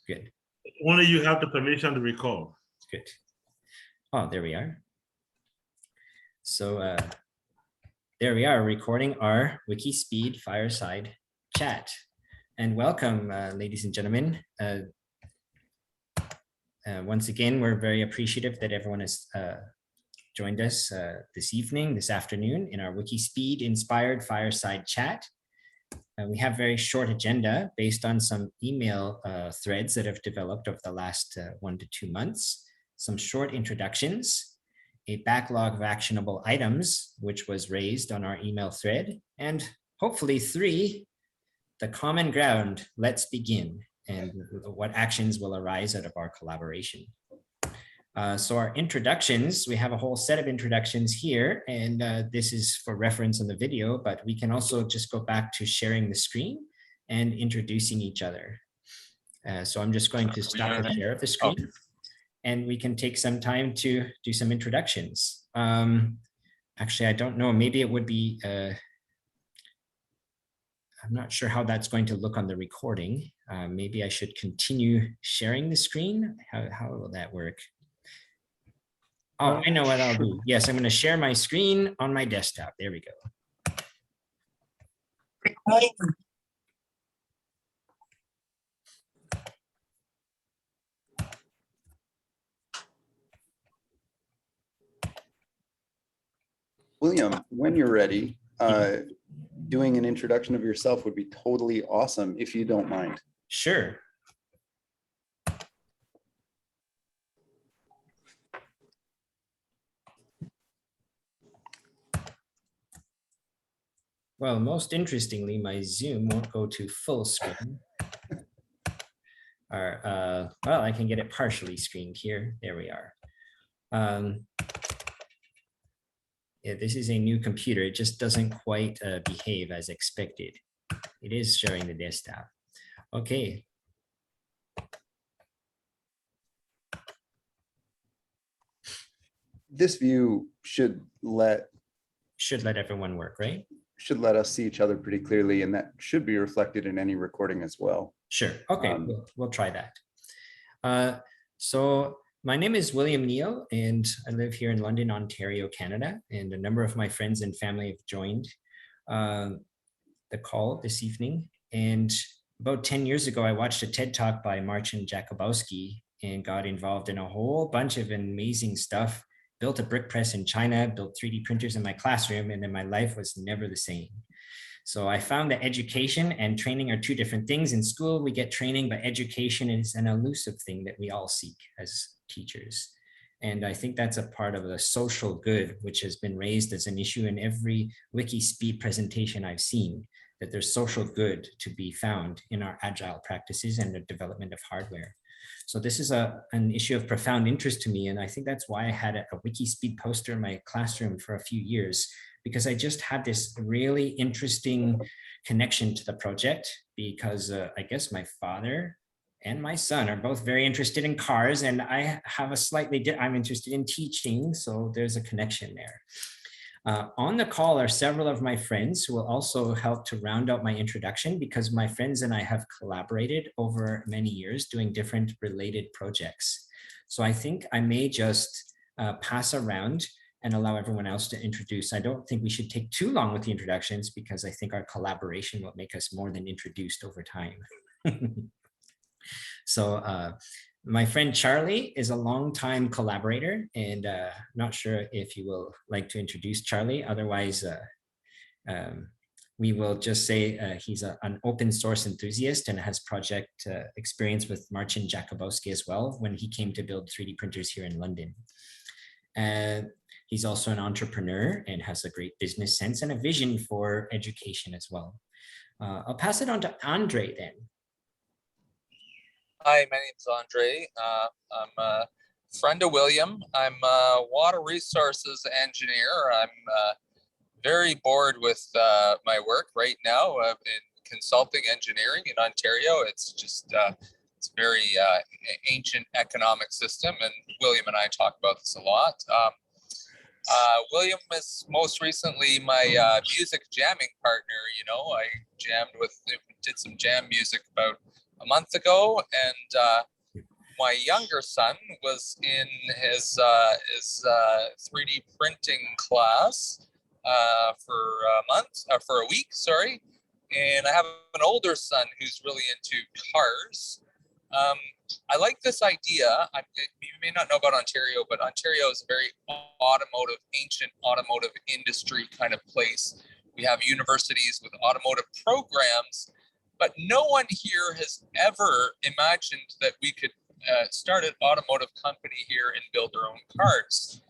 Good. Only you have the permission to record. Good. Oh, there we are. So there we are, recording our Wikispeed fireside chat. And welcome, ladies and gentlemen. Once again, we're very appreciative that everyone has joined us this afternoon in our Wikispeed inspired fireside chat. We have a very short agenda based on some email threads that have developed over the last 1 to 2 months, some short introductions, a backlog of actionable items, which was raised on our email thread, and hopefully 3, the common ground, let's begin, and what actions will arise out of our collaboration. So our introductions, we have a whole set of introductions here, and this is for reference in the video, but we can also just go back to sharing the screen and introducing each other. So I'm just going to stop the share of the screen, and we can take some time to do some introductions. Actually, I don't know, maybe it would be, I'm not sure how that's going to look on the recording. Maybe I should continue sharing the screen. How will that work? Oh, I know what I'll do. Yes, I'm going to share my screen on my desktop. There we go. William, when you're ready, doing an introduction of yourself would be totally awesome if you don't mind. Sure. Well, most interestingly, my Zoom won't go to full screen. Or, well, I can get it partially screened here. There we are. Yeah, this is a new computer. It just doesn't quite behave as expected. It is showing the desktop. Okay. This view should let everyone work, right? Should let us see each other pretty clearly, and that should be reflected in any recording as well. Sure. Okay, we'll try that. So my name is William Neal, and I live here in London, Ontario, Canada, and a number of my friends and family have joined the call this evening. And about 10 years ago, I watched a TED Talk by Marcin Jakubowski and got involved in a whole bunch of amazing stuff. Built a brick press in China, built 3D printers in my classroom, and then my life was never the same. So I found that education and training are 2 different things. In school, we get training, but education is an elusive thing that we all seek as teachers. And I think that's a part of the social good, which has been raised as an issue in every Wikispeed presentation I've seen, that there's social good to be found in our agile practices and the development of hardware. So this is an issue of profound interest to me. And I think that's why I had a Wikispeed poster in my classroom for a few years, because I just had this really interesting connection to the project, because I guess my father and my son are both very interested in cars, and I have I'm interested in teaching. So there's a connection there. On the call are several of my friends who will also help to round out my introduction, because my friends and I have collaborated over many years doing different related projects. So I think I may just pass around and allow everyone else to introduce. I don't think we should take too long with the introductions, because I think our collaboration will make us more than introduced over time. So my friend Charlie is a longtime collaborator, and not sure if you will like to introduce Charlie. Otherwise, we will just say he's an open source enthusiast and has project experience with Marcin Jakubowski as well, when he came to build 3D printers here in London. He's also an entrepreneur and has a great business sense and a vision for education as well. I'll pass it on to Andre then. Hi, my name's Andre. I'm a friend of William. I'm a water resources engineer. I'm very bored with my work right now in consulting engineering in Ontario. It's just it's a very ancient economic system, and William and I talk about this a lot. William is most recently my music jamming partner. You know, I did some jam music about a month ago, and my younger son was in his 3D printing class for a week, sorry. And I have an older son who's really into cars. I like this idea. You may not know about Ontario, but Ontario is a very ancient automotive industry kind of place. We have universities with automotive programs, but no one here has ever imagined that we could start an automotive company here and build our own cars.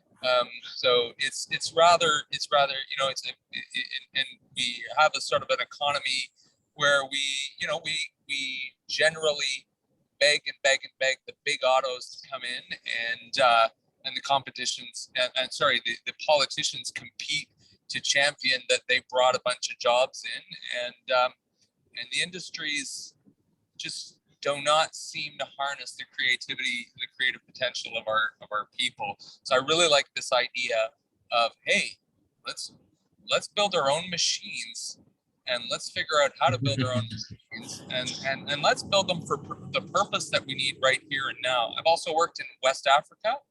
So it's rather and we have a sort of an economy where we generally beg the big autos to come in, and the competitions and the politicians compete to champion that they brought a bunch of jobs in, and the industries just do not seem to harness the creative potential of our people. So I really like this idea of, hey, let's build our own machines, and let's figure out how to build our own machines, and let's build them for the purpose that we need right here and now. I've also worked in West Africa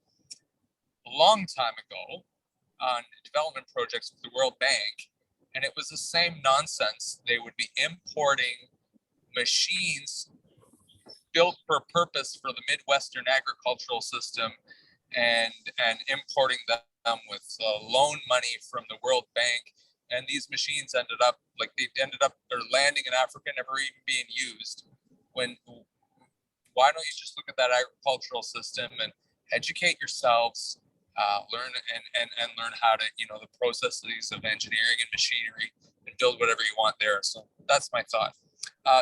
a long time ago on development projects with the World Bank, and it was the same nonsense. They would be importing machines built for purpose for the Midwestern agricultural system, and importing them with loan money from the World Bank. And these machines ended up landing in Africa, never even being used. Why don't you just look at that agricultural system and educate yourselves, learn and learn how to, the processes of engineering and machinery, and build whatever you want there. So that's my thought.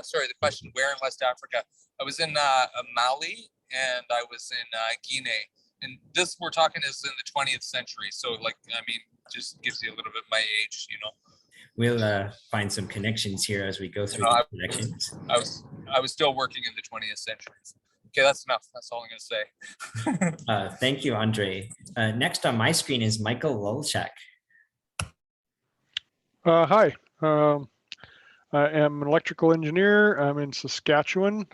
Sorry, the question, where in West Africa? I was in Mali, and I was in Guinea. And this we're talking is in the 20th century. So just gives you a little bit my age, We'll find some connections here as we go through the connections. I was still working in the 20th century. Okay, that's enough. That's all I'm going to say. Thank you, Andre. Next on my screen is Michael Lulchak. Hi. I am an electrical engineer. I'm in Saskatchewan,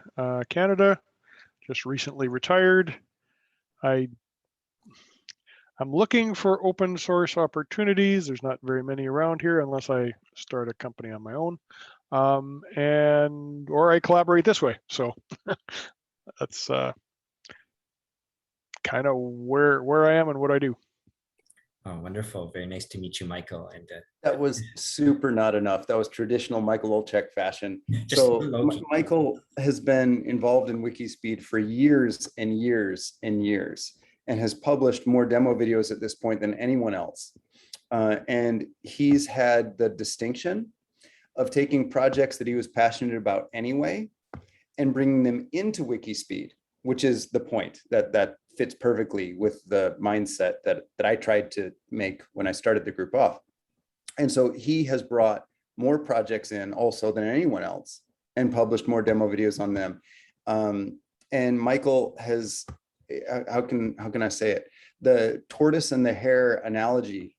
Canada. Just recently retired. I'm looking for open source opportunities. There's not very many around here unless I start a company on my own, or I collaborate this way. So that's kind of where I am and what I do. Oh, wonderful. Very nice to meet you, Michael. And that was super not enough. That was traditional Michael Olczak fashion. So Michael has been involved in Wikispeed for years and years and years, and has published more demo videos at this point than anyone else. And he's had the distinction of taking projects that he was passionate about anyway and bringing them into Wikispeed, which is the point that fits perfectly with the mindset that I tried to make when I started the group off. And so he has brought more projects in also than anyone else and published more demo videos on them. And Michael has, how can I say it? The tortoise and the hare analogy,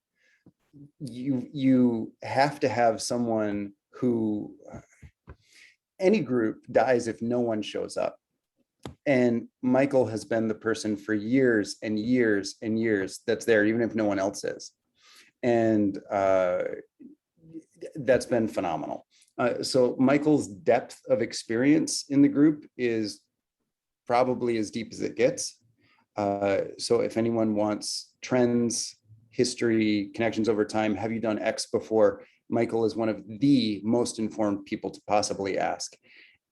you have to have someone who, any group dies if no one shows up. And Michael has been the person for years and years and years that's there, even if no one else is. And that's been phenomenal. So Michael's depth of experience in the group is probably as deep as it gets. So if anyone wants trends, history, connections over time, have you done X before? Michael is one of the most informed people to possibly ask.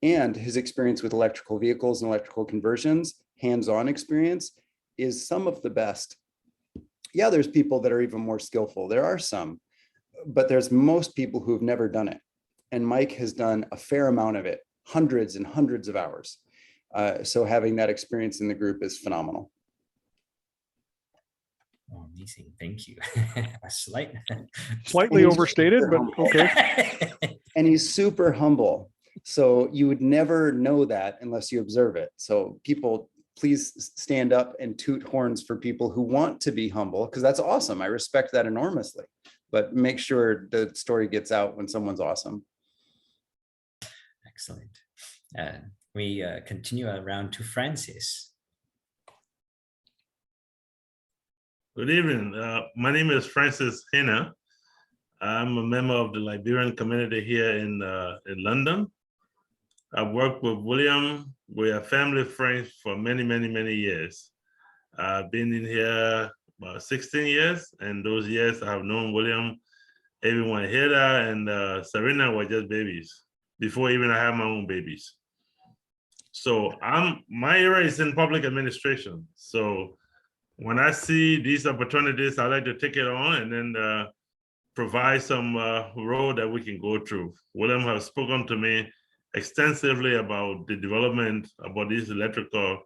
And his experience with electrical vehicles and electrical conversions, hands-on experience, is some of the best. Yeah, there's people that are even more skillful. There are some, but there's most people who have never done it. And Mike has done a fair amount of it, hundreds and hundreds of hours. So having that experience in the group is phenomenal. Oh, amazing. Thank you. Slightly overstated, but okay. And he's super humble. So you would never know that unless you observe it. So people, please stand up and toot horns for people who want to be humble, because that's awesome. I respect that enormously. But make sure the story gets out when someone's awesome. Excellent. we continue around to Francis. Good evening. My name is Francis Hina. I'm a member of the Liberian community here in London. I've worked with William. We are family friends for many, many, many years. I've been in here about 16 years, and those years I have known William, everyone here and Serena were just babies before even I had my own babies. So my area is in public administration. So when I see these opportunities, I like to take it on and then provide some road that we can go through. William has spoken to me extensively about the development about these electrical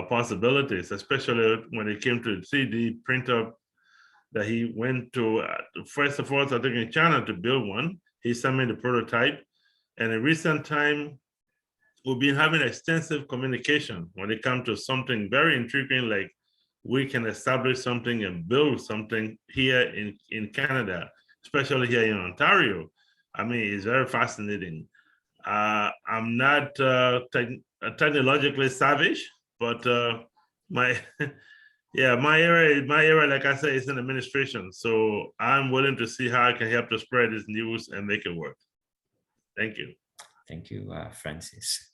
possibilities, especially when it came to 3D printer that he went to, first of all, I think in China to build one. He sent me the prototype. And in recent time, we've been having extensive communication when it comes to something very intriguing, like we can establish something and build something here in Canada, especially here in Ontario. I mean, it's very fascinating. I'm not technologically savage, but my my area, like I said, is in administration. So I'm willing to see how I can help to spread this news and make it work. Thank you. Thank you, Francis.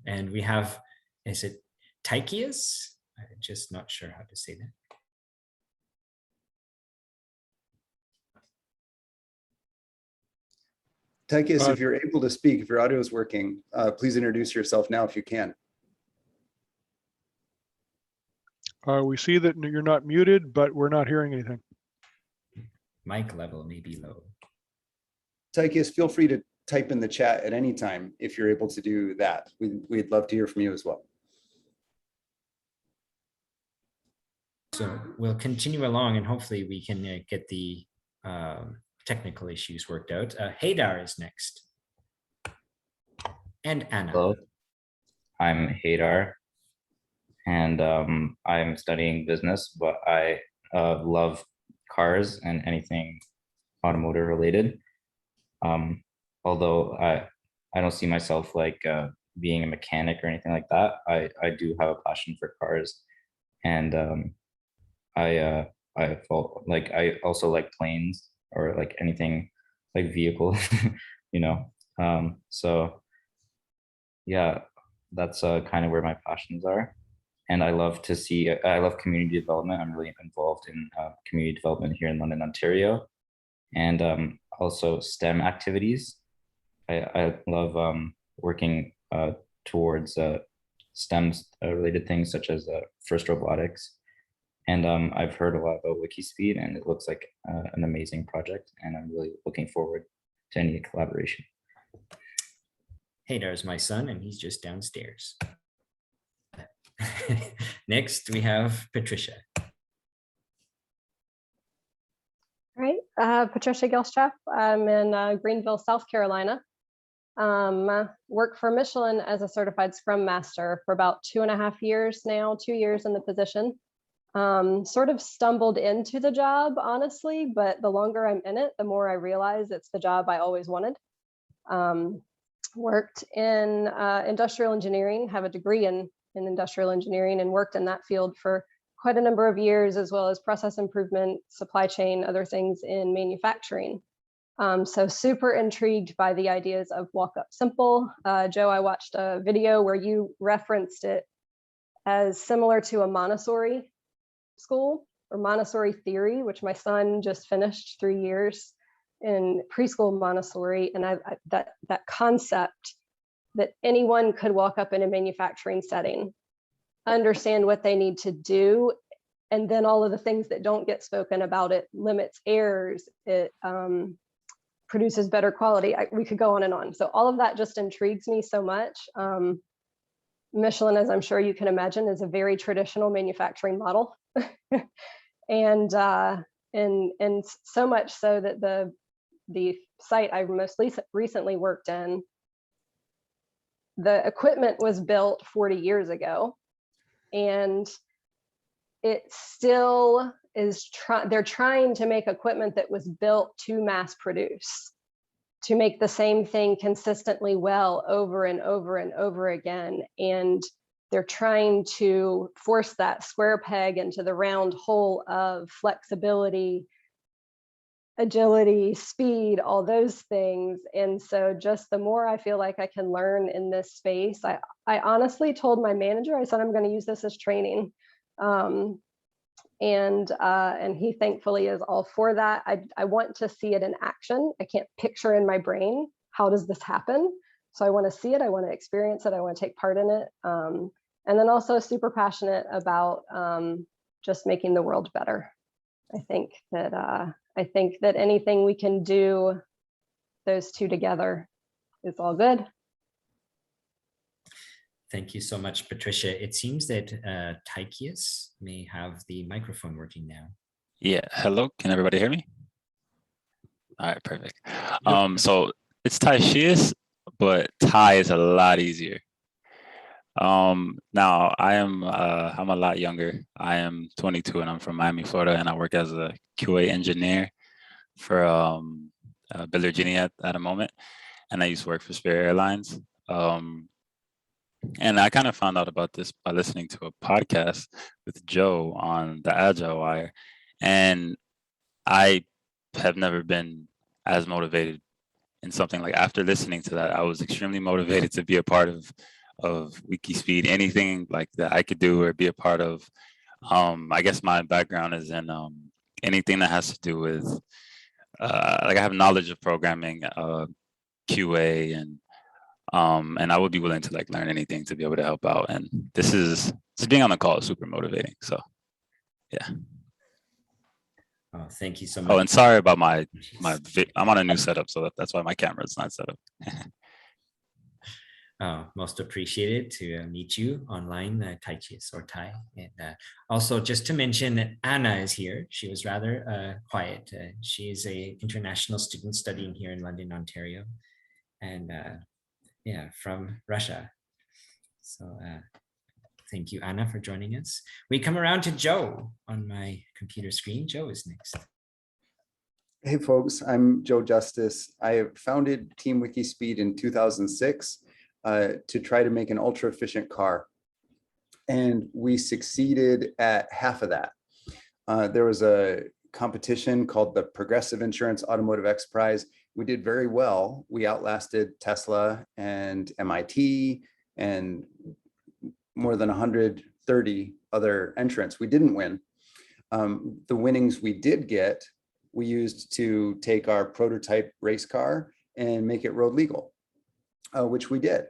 And we have, is it Tychius? I'm just not sure how to say that. Tychius, if you're able to speak, if your audio is working, please introduce yourself now if you can. We see that you're not muted, but we're not hearing anything. Mic level may be low. Tychius, feel free to type in the chat at any time if you're able to do that. We'd love to hear from you as well. So we'll continue along and hopefully we can get the technical issues worked out. Haydar is next. And Anna. Hello, I'm Haydar, and I'm studying business, but I love cars and anything automotive related. Although I don't see myself like being a mechanic or anything like that. I do have a passion for cars, and I also like planes or like anything like vehicle, you know. So yeah, that's kind of where my passions are. And I love community development. I'm really involved in community development here in London, Ontario, and also STEM activities. I love working towards STEM related things such as FIRST robotics. And I've heard a lot about Wikispeed, and it looks like an amazing project, and I'm really looking forward to any collaboration. Hey, there's my son, and he's just downstairs. Next, we have Patricia. All right, Patricia Gilstrap. I'm in Greenville, South Carolina. Work for Michelin as a certified Scrum Master for about 2.5 years now, 2 years in the position. Sort of stumbled into the job, honestly, but the longer I'm in it, the more I realize it's the job I always wanted. Worked in industrial engineering, have a degree in industrial engineering, and worked in that field for quite a number of years, as well as process improvement, supply chain, other things in manufacturing. So super intrigued by the ideas of Walk Up Simple. Joe, I watched a video where you referenced it as similar to a Montessori school or Montessori theory, which my son just finished 3 years in preschool Montessori. And that concept that anyone could walk up in a manufacturing setting, understand what they need to do, and then all of the things that don't get spoken about, it limits errors, it produces better quality. We could go on and on. So all of that just intrigues me so much. Michelin, as I'm sure you can imagine, is a very traditional manufacturing model. and so much so that the site I most recently worked in, the equipment was built 40 years ago, and it still is they're trying to make equipment that was built to mass produce. to make the same thing consistently well over and over and over again. And they're trying to force that square peg into the round hole of flexibility, agility, speed, all those things. And so just the more I feel like I can learn in this space, I honestly told my manager, I said, I'm going to use this as training. And he thankfully is all for that. I want to see it in action. I can't picture in my brain, how does this happen? So I want to see it. I want to experience it. I want to take part in it. And then also super passionate about just making the world better. I think that anything we can do, those two together, is all good. Thank you so much, Patricia. It seems that Tychius may have the microphone working now. Yeah, hello, can everybody hear me? All right, perfect. So it's Tychius, but Ty is a lot easier. Now I'm a lot younger. I am 22 and I'm from Miami, Florida, and I work as a QA engineer for Billergini at the moment. And I used to work for Spirit Airlines. And I kind of found out about this by listening to a podcast with Joe on the Agile Wire. And I have never been as motivated in something like, after listening to that, I was extremely motivated to be a part of Wikispeed, anything like that I could do or be a part of. I guess my background is in anything that has to do with, like I have knowledge of programming, QA, and I would be willing to like learn anything to be able to help out. And this being on the call is super motivating. So, yeah. Oh, thank you so much. Oh, and sorry about I'm on a new setup, so that's why my camera is not set up. Oh, most appreciated to meet you online, Tychius or Ty. And also just to mention that Anna is here. She was rather quiet. She is an international student studying here in London, Ontario. And yeah, from Russia. So thank you, Anna, for joining us. We come around to Joe on my computer screen. Joe is next. Hey folks, I'm Joe Justice. I founded Team Wikispeed in 2006 to try to make an ultra efficient car. And we succeeded at half of that. There was a competition called the Progressive Insurance Automotive X Prize. We did very well. We outlasted Tesla and MIT and more than 130 other entrants. We didn't win. The winnings we did get, we used to take our prototype race car and make it road legal, which we did.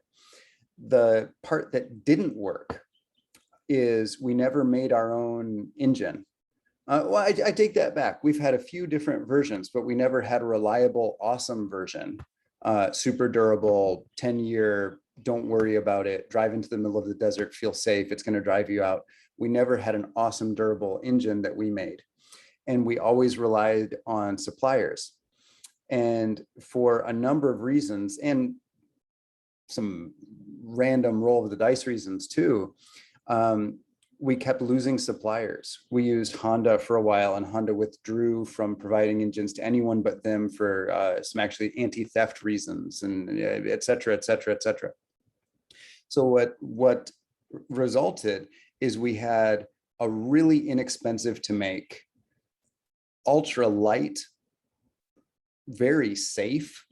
The part that didn't work is we never made our own engine. Well, I take that back. We've had a few different versions, but we never had a reliable, awesome version. Super durable, 10-year, don't worry about it, drive into the middle of the desert, feel safe, it's going to drive you out. We never had an awesome, durable engine that we made. And we always relied on suppliers. And for a number of reasons, and some random roll of the dice reasons too, we kept losing suppliers. We used Honda for a while, and Honda withdrew from providing engines to anyone but them for some actually anti-theft reasons, and et cetera, et cetera, et cetera. So what resulted is we had a really inexpensive to make, ultra light, very safe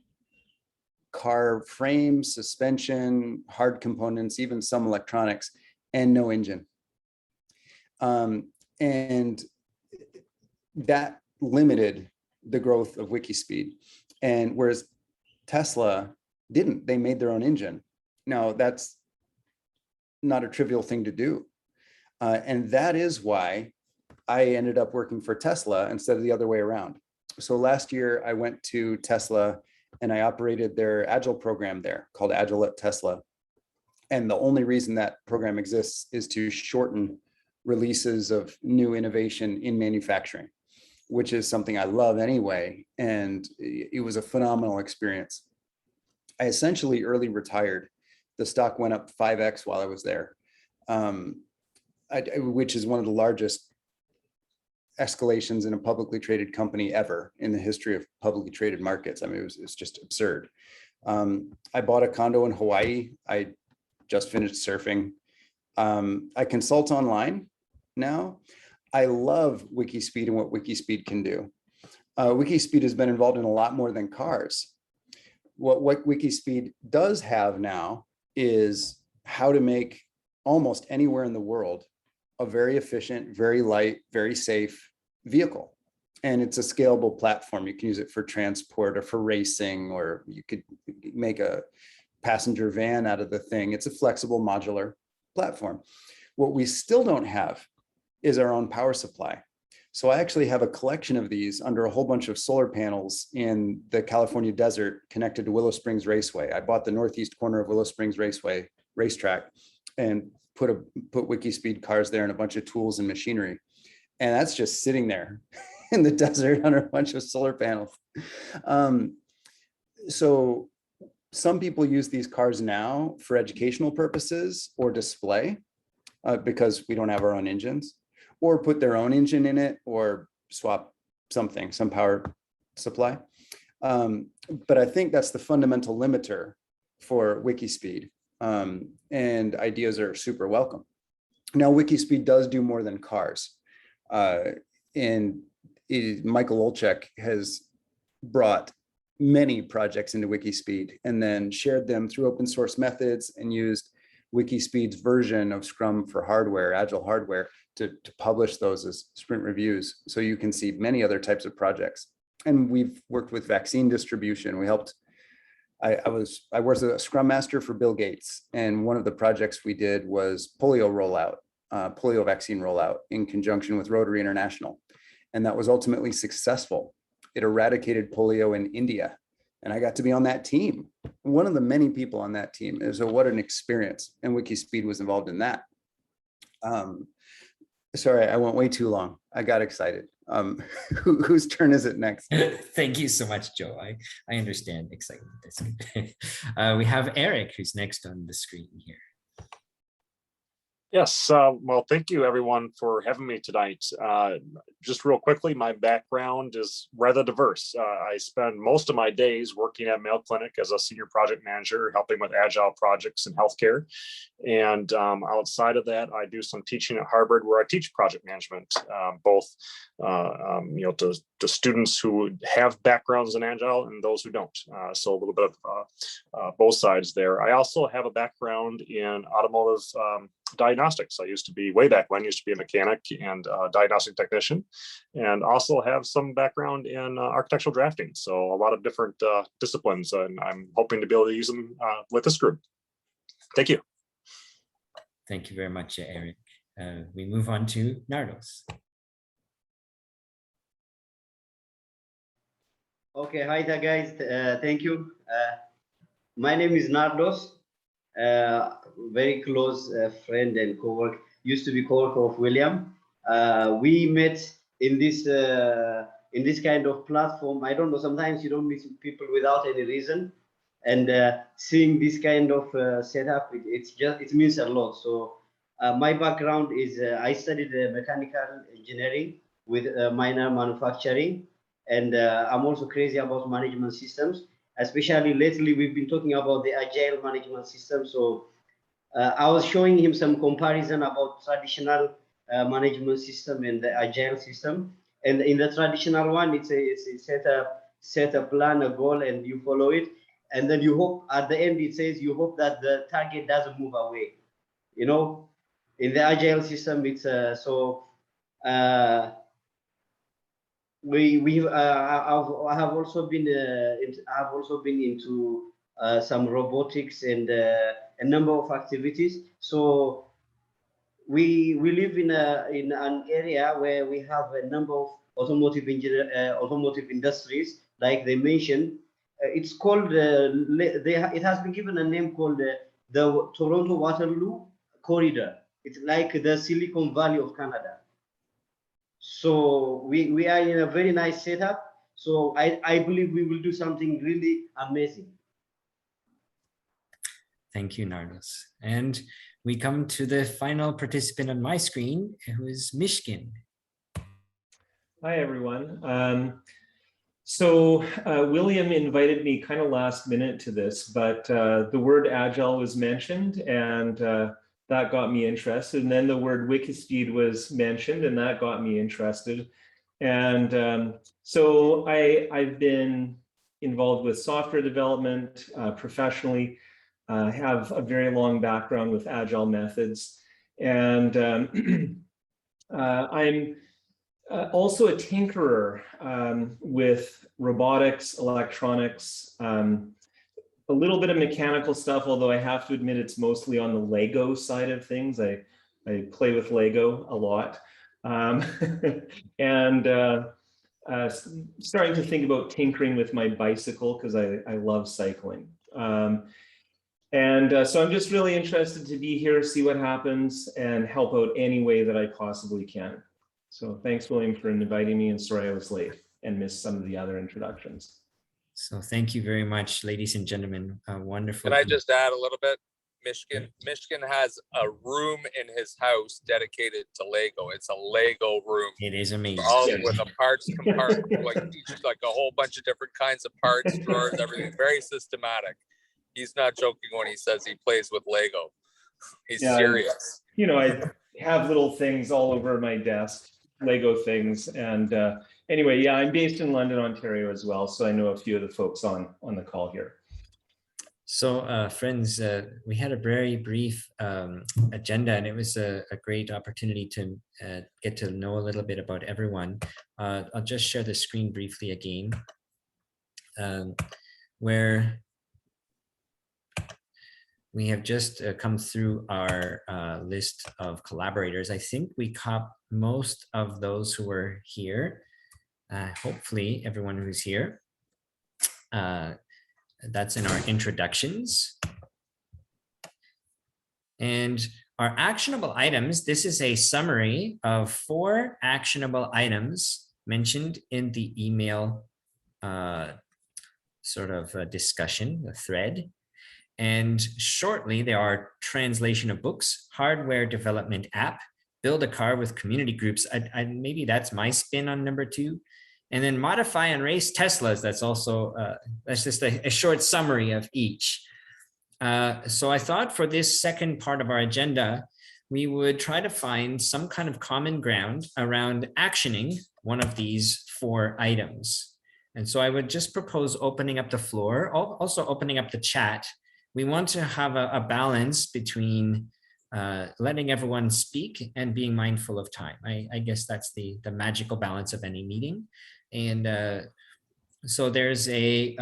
car frame, suspension, hard components, even some electronics, and no engine. And that limited the growth of Wikispeed. And whereas Tesla didn't, they made their own engine. Now that's not a trivial thing to do. And that is why I ended up working for Tesla instead of the other way around. So last year I went to Tesla and I operated their Agile program there called Agile at Tesla. And the only reason that program exists is to shorten releases of new innovation in manufacturing, which is something I love anyway. And it was a phenomenal experience. I essentially early retired. The stock went up 5x while I was there, which is one of the largest escalations in a publicly traded company ever in the history of publicly traded markets. I mean, it's just absurd. I bought a condo in Hawaii. I just finished surfing. I consult online now. I love Wikispeed and what Wikispeed can do. Wikispeed has been involved in a lot more than cars. What Wikispeed does have now is how to make almost anywhere in the world a very efficient, very light, very safe vehicle. And it's a scalable platform. You can use it for transport or for racing, or you could make a passenger van out of the thing. It's a flexible modular platform. What we still don't have is our own power supply. So I actually have a collection of these under a whole bunch of solar panels in the California desert connected to Willow Springs Raceway. I bought the northeast corner of Willow Springs Raceway racetrack and put Wikispeed cars there and a bunch of tools and machinery. And that's just sitting there in the desert under a bunch of solar panels. So some people use these cars now for educational purposes or display because we don't have our own engines, or put their own engine in it, or swap something, some power supply. But I think that's the fundamental limiter for Wikispeed. And ideas are super welcome. Now, Wikispeed does do more than cars. And Michael Olczek has brought many projects into Wikispeed and then shared them through open source methods and used Wikispeed's version of Scrum for hardware, agile hardware, to publish those as sprint reviews. So you can see many other types of projects. And we've worked with vaccine distribution. We helped, I was a Scrum Master for Bill Gates. And one of the projects we did was polio rollout, polio vaccine rollout in conjunction with Rotary International. And that was ultimately successful. It eradicated polio in India. And I got to be on that team, one of the many people on that team. And so what an experience. And Wikispeed was involved in that. Sorry, I went way too long. I got excited. Whose turn is it next? Thank you so much, Joe. I understand excitement. That's good. We have Eric, who's next on the screen here. Yes, well, thank you everyone for having me tonight. Just real quickly, my background is rather diverse. I spend most of my days working at Mayo Clinic as a senior project manager, helping with agile projects in healthcare. And outside of that, I do some teaching at Harvard where I teach project management, both to students who have backgrounds in agile and those who don't. So a little bit of both sides there. I also have a background in automotive diagnostics. I used to be, way back when, used to be a mechanic and diagnostic technician, and also have some background in architectural drafting. So a lot of different disciplines, and I'm hoping to be able to use them with this group. Thank you. Thank you very much, Eric. We move on to Nardos. Okay, hi there, guys. Thank you. My name is Nardos. Very close friend and co-worker, used to be co-worker of William. We met in this kind of platform. I don't know, sometimes you don't meet people without any reason, and seeing this kind of setup, it means a lot. So my background is I studied mechanical engineering with minor manufacturing, and I'm also crazy about management systems. Especially lately, we've been talking about the agile management system. So I was showing him some comparison about traditional management system and the agile system. And in the traditional one, it's a set a plan, a goal, and you follow it. And then you hope at the end, it says you hope that the target doesn't move away. You know, in the agile system, it's I have also been into some robotics and a number of activities. So we live in an area where we have a number of automotive industries, like they mentioned. It's called it has been given a name called the Toronto Waterloo Corridor. It's like the Silicon Valley of Canada. So we are in a very nice setup. So I believe we will do something really amazing. Thank you, Nardos. And we come to the final participant on my screen, who is Mishkin. Hi, everyone. So William invited me kind of last minute to this, but the word agile was mentioned, and that got me interested. And then the word Wikispeed was mentioned, and that got me interested. And so I've been involved with software development professionally, have a very long background with agile methods. And I'm also a tinkerer with robotics, electronics, a little bit of mechanical stuff, although I have to admit it's mostly on the Lego side of things. I play with Lego a lot. And starting to think about tinkering with my bicycle because I love cycling. So I'm just really interested to be here, see what happens, and help out any way that I possibly can. So thanks, William, for inviting me, and sorry I was late and missed some of the other introductions. So thank you very much, ladies and gentlemen. Wonderful. Can I just add a little bit? Michigan has a room in his house dedicated to Lego. It's a Lego room. It is amazing. All with a parts compartment, like a whole bunch of different kinds of parts, drawers, everything. Very systematic. He's not joking when he says he plays with Lego. He's serious. You know, I have little things all over my desk, Lego things. And anyway, yeah, I'm based in London, Ontario as well. So I know a few of the folks on the call here. So friends, we had a very brief agenda, and it was a great opportunity to get to know a little bit about everyone. I'll just share the screen briefly again, where we have just come through our list of collaborators. I think we caught most of those who were here. Hopefully everyone who's here. That's in our introductions. And our actionable items, this is a summary of 4 actionable items mentioned in the email discussion, the thread. And shortly, there are translation of books, hardware development app, build a car with community groups. Maybe that's my spin on number 2. And then modify and race Teslas. That's also, that's just a short summary of each. So I thought for this second part of our agenda, we would try to find some kind of common ground around actioning one of these 4 items. And so I would just propose opening up the floor, also opening up the chat. We want to have a balance between letting everyone speak and being mindful of time. I guess that's the magical balance of any meeting. And so there's a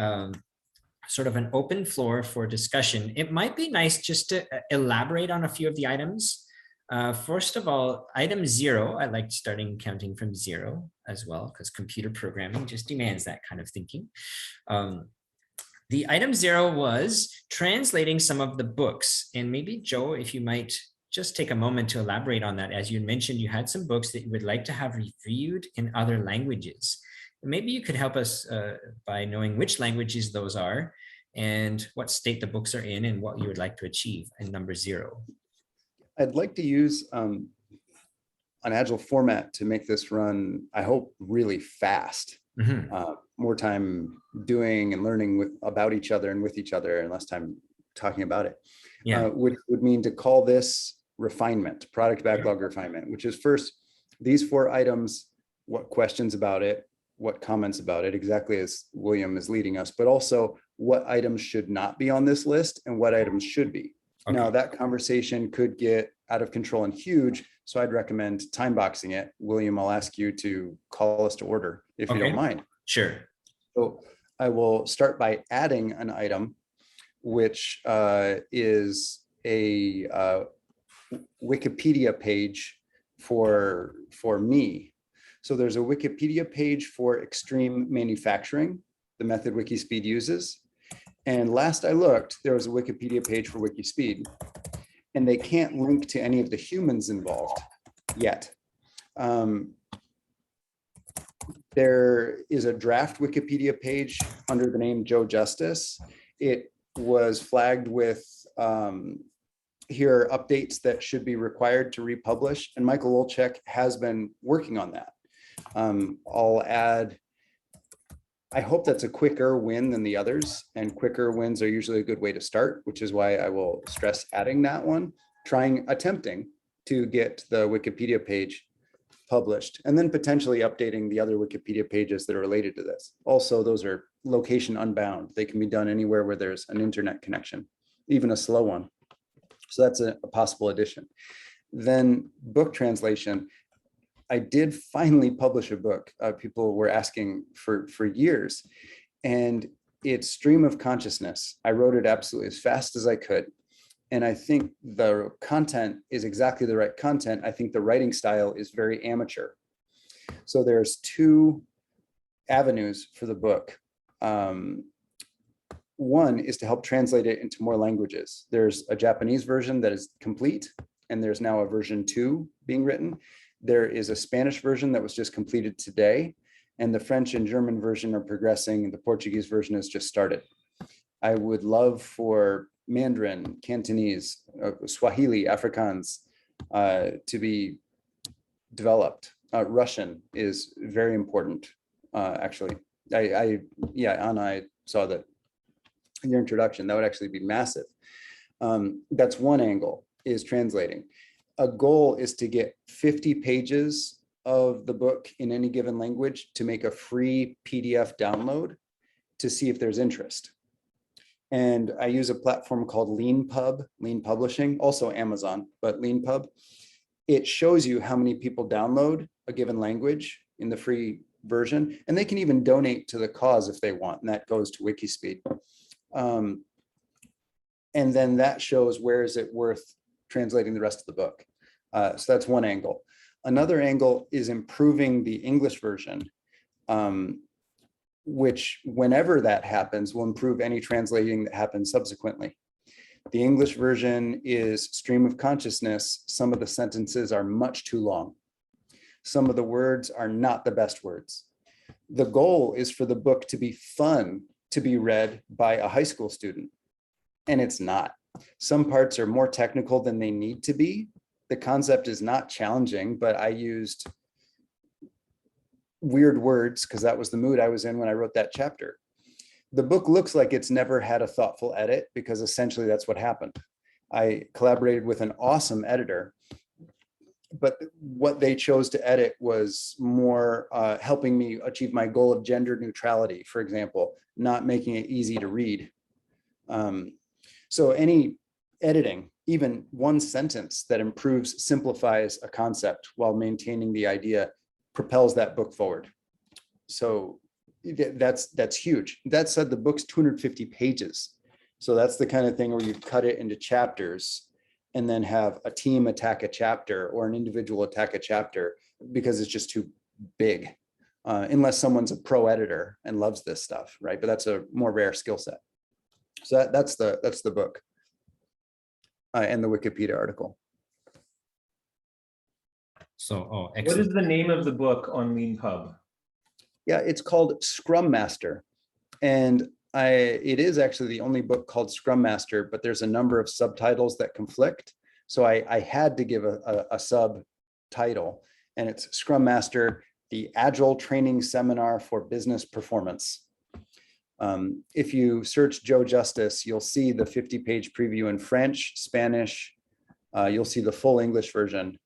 sort of an open floor for discussion. It might be nice just to elaborate on a few of the items. First of all, item 0, I like starting counting from 0 as well, because computer programming just demands that kind of thinking. The item 0 was translating some of the books. And maybe Joe, if you might just take a moment to elaborate on that. As you mentioned, you had some books that you would like to have reviewed in other languages. Maybe you could help us by knowing which languages those are and what state the books are in and what you would like to achieve in number 0. I'd like to use an Agile format to make this run, I hope, really fast. More time doing and learning about each other and with each other, and less time talking about it. Yeah. Which would mean to call this refinement, product backlog refinement, which is first these 4 items, what questions about it, what comments about it, exactly as William is leading us, but also what items should not be on this list and what items should be. Okay. Now that conversation could get out of control and huge, so I'd recommend time boxing it. William, I'll ask you to call us to order if you don't mind. Sure. So I will start by adding an item, which is a Wikipedia page for me. So there's a Wikipedia page for extreme manufacturing, the method Wikispeed uses. And last I looked, there was a Wikipedia page for Wikispeed, and they can't link to any of the humans involved yet. There is a draft Wikipedia page under the name Joe Justice. It was flagged with here are updates that should be required to republish, and Michael Olczek has been working on that. I'll add, I hope that's a quicker win than the others, and quicker wins are usually a good way to start, which is why I will stress adding that one, attempting to get the Wikipedia page published, and then potentially updating the other Wikipedia pages that are related to this. Also, those are location unbound. They can be done anywhere where there's an internet connection, even a slow one. So that's a possible addition. Then book translation. I did finally publish a book. People were asking for years, and it's Stream of Consciousness. I wrote it absolutely as fast as I could. And I think the content is exactly the right content. I think the writing style is very amateur. So there's two avenues for the book. One is to help translate it into more languages. There's a Japanese version that is complete, and there's now a version 2 being written. There is a Spanish version that was just completed today, and the French and German version are progressing, and the Portuguese version has just started. I would love for Mandarin, Cantonese, Swahili, Afrikaans to be developed. Russian is very important, actually. Anna, I saw that in your introduction. That would actually be massive. That's one angle, is translating. A goal is to get 50 pages of the book in any given language to make a free PDF download to see if there's interest. And I use a platform called LeanPub, Lean Publishing, also Amazon, but LeanPub. It shows you how many people download a given language in the free version, and they can even donate to the cause if they want, and that goes to Wikispeed. And then that shows where is it worth translating the rest of the book. So that's one angle. Another angle is improving the English version, which whenever that happens will improve any translating that happens subsequently. The English version is Stream of Consciousness. Some of the sentences are much too long. Some of the words are not the best words. The goal is for the book to be fun to be read by a high school student, and it's not. Some parts are more technical than they need to be. The concept is not challenging, but I used weird words because that was the mood I was in when I wrote that chapter. The book looks like it's never had a thoughtful edit because essentially that's what happened. I collaborated with an awesome editor, but what they chose to edit was more helping me achieve my goal of gender neutrality, for example, not making it easy to read. So any editing, even one sentence that improves, simplifies a concept while maintaining the idea, propels that book forward. So that's huge. That said, the book's 250 pages. So that's the kind of thing where you cut it into chapters and then have a team attack a chapter or an individual attack a chapter because it's just too big, unless someone's a pro editor and loves this stuff, right? But that's a more rare skill set. So that's the book and the Wikipedia article. So, what is the name of the book on LeanPub? Yeah, it's called Scrum Master. And it is actually the only book called Scrum Master, but there's a number of subtitles that conflict. So I had to give a subtitle, and it's Scrum Master, the Agile Training Seminar for Business Performance. If you search Joe Justice, you'll see the 50-page preview in French, Spanish. You'll see the full English version.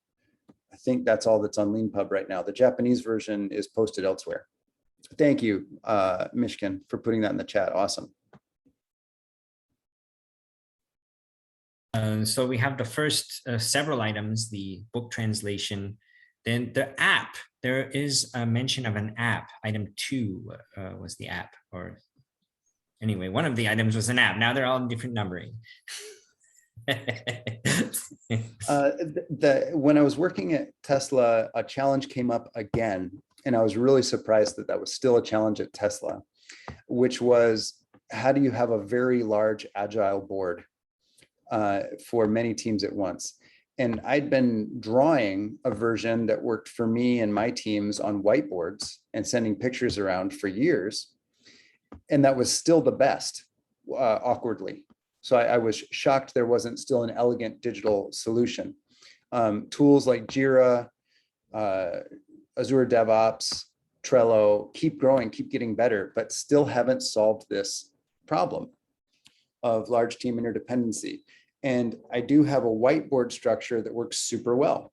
I think that's all that's on LeanPub right now. The Japanese version is posted elsewhere. Thank you, Mishkin, for putting that in the chat. Awesome. So we have the first several items, the book translation, then the app. There is a mention of an app. Item 2 was the app, or anyway, one of the items was an app. Now they're all in different numbering. When I was working at Tesla, a challenge came up again, and I was really surprised that that was still a challenge at Tesla, which was, how do you have a very large agile board for many teams at once? And I'd been drawing a version that worked for me and my teams on whiteboards and sending pictures around for years, and that was still the best, awkwardly. So I was shocked there wasn't still an elegant digital solution. Tools like Jira, Azure DevOps, Trello, keep growing, keep getting better, but still haven't solved this problem of large team interdependency. And I do have a whiteboard structure that works super well.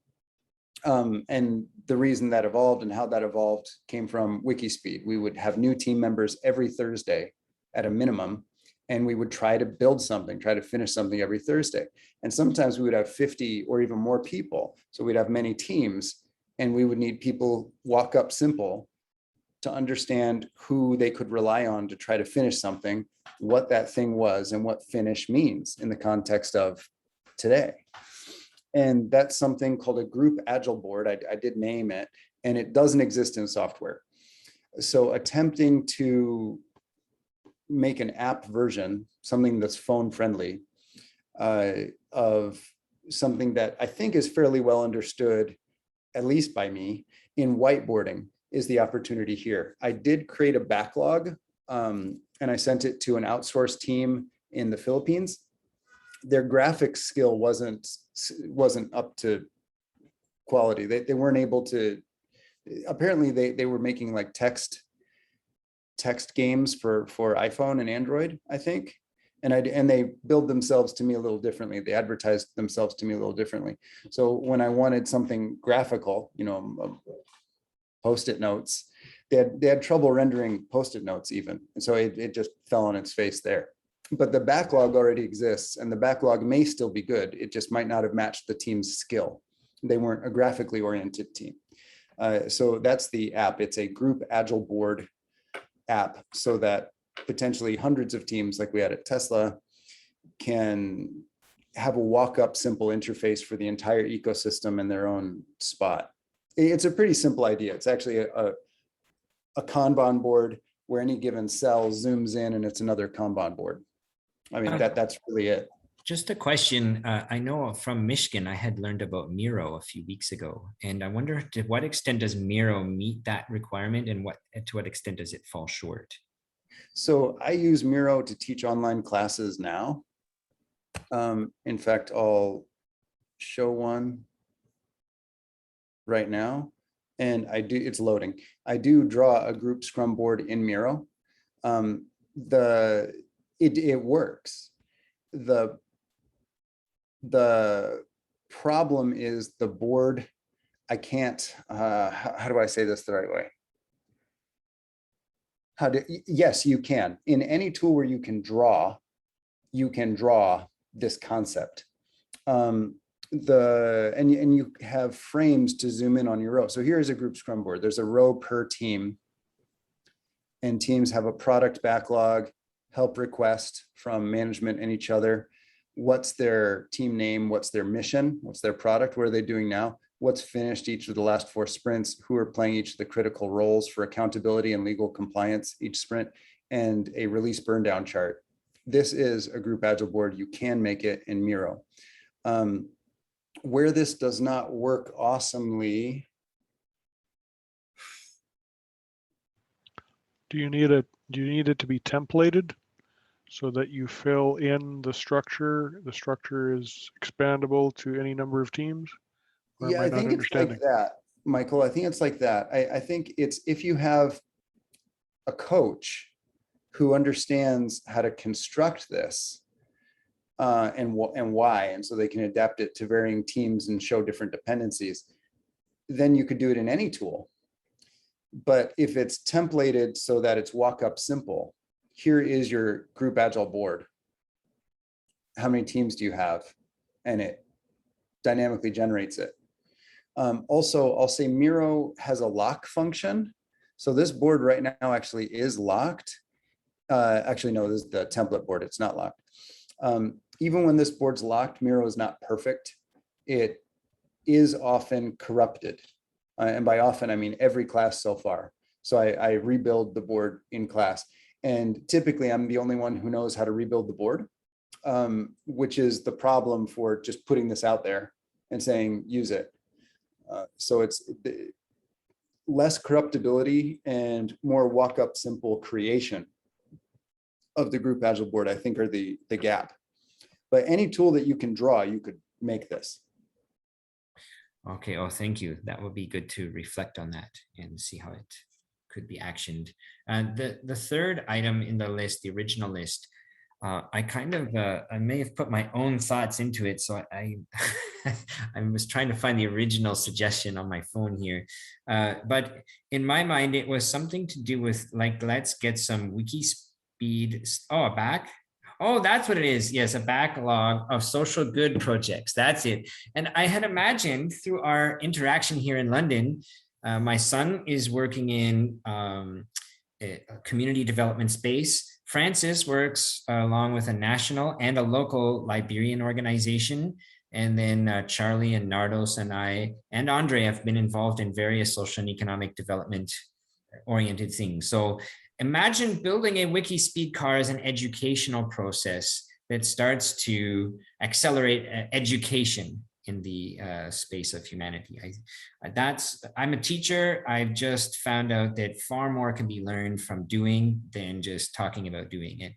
And the reason that evolved and how that evolved came from Wikispeed. We would have new team members every Thursday at a minimum, and we would try to build something, try to finish something every Thursday. And sometimes we would have 50 or even more people. So we'd have many teams, and we would need people walk up simple to understand who they could rely on to try to finish something, what that thing was, and what finish means in the context of today. And that's something called a group agile board. I did name it, and it doesn't exist in software. So attempting to make an app version, something that's phone friendly, of something that I think is fairly well understood, at least by me, in whiteboarding is the opportunity here. I did create a backlog, and I sent it to an outsourced team in the Philippines. Their graphics skill wasn't up to quality. They weren't able to, apparently they were making like text games for iPhone and Android, I think. And they build themselves to me a little differently. They advertised themselves to me a little differently. So when I wanted something graphical, Post-it notes, they had trouble rendering Post-it notes even. And so it just fell on its face there. But the backlog already exists, and the backlog may still be good. It just might not have matched the team's skill. They weren't a graphically oriented team. So that's the app. It's a group agile board app, so that potentially hundreds of teams like we had at Tesla can have a walk-up simple interface for the entire ecosystem in their own spot. It's a pretty simple idea. It's actually a Kanban board where any given cell zooms in and it's another Kanban board. I mean, that's really it. Just a question. I know from Michigan, I had learned about Miro a few weeks ago, and I wonder to what extent does Miro meet that requirement, and to what extent does it fall short? So I use Miro to teach online classes now. In fact, I'll show one right now, and it's loading. I do draw a group Scrum board in Miro. It works. The problem is the board, I can't, how do I say this the right way? Yes, you can. In any tool where you can draw this concept. And you have frames to zoom in on your row. So here's a group Scrum board. There's a row per team, and teams have a product backlog, help request from management and each other. What's their team name? What's their mission? What's their product? What are they doing now? What's finished each of the last 4 sprints? Who are playing each of the critical roles for accountability and legal compliance each sprint? And a release burn down chart. This is a group agile board. You can make it in Miro. Where this does not work awesomely. Do you need it to be templated so that you fill in the structure? The structure is expandable to any number of teams? Yeah, I think it's like that, Michael. I think it's like that. I think it's if you have a coach who understands how to construct this and why, and so they can adapt it to varying teams and show different dependencies, then you could do it in any tool. But if it's templated so that it's walk-up simple, here is your group agile board. How many teams do you have? And it dynamically generates it. Also, I'll say Miro has a lock function. So this board right now actually is locked. Actually, no, this is the template board. It's not locked. Even when this board's locked, Miro is not perfect. It is often corrupted. And by often, I mean every class so far. So I rebuild the board in class. And typically, I'm the only one who knows how to rebuild the board, which is the problem for just putting this out there and saying, use it. So it's less corruptibility and more walk-up simple creation of the group agile board, I think, are the gap. But any tool that you can draw, you could make this. Okay, oh, thank you. That would be good to reflect on that and see how it could be actioned. The third item in the list, the original list, I kind of, I may have put my own thoughts into it. So I I was trying to find the original suggestion on my phone here. But in my mind, it was something to do with like, let's get some Wikispeed, oh, a back. Oh, that's what it is. Yes, a backlog of social good projects. That's it. And I had imagined through our interaction here in London, my son is working in a community development space. Francis works along with a national and a local Liberian organization. And then Charlie and Nardos and I and Andre have been involved in various social and economic development oriented things. So imagine building a Wikispeed car as an educational process that starts to accelerate education in the space of humanity. I'm a teacher. I've just found out that far more can be learned from doing than just talking about doing it.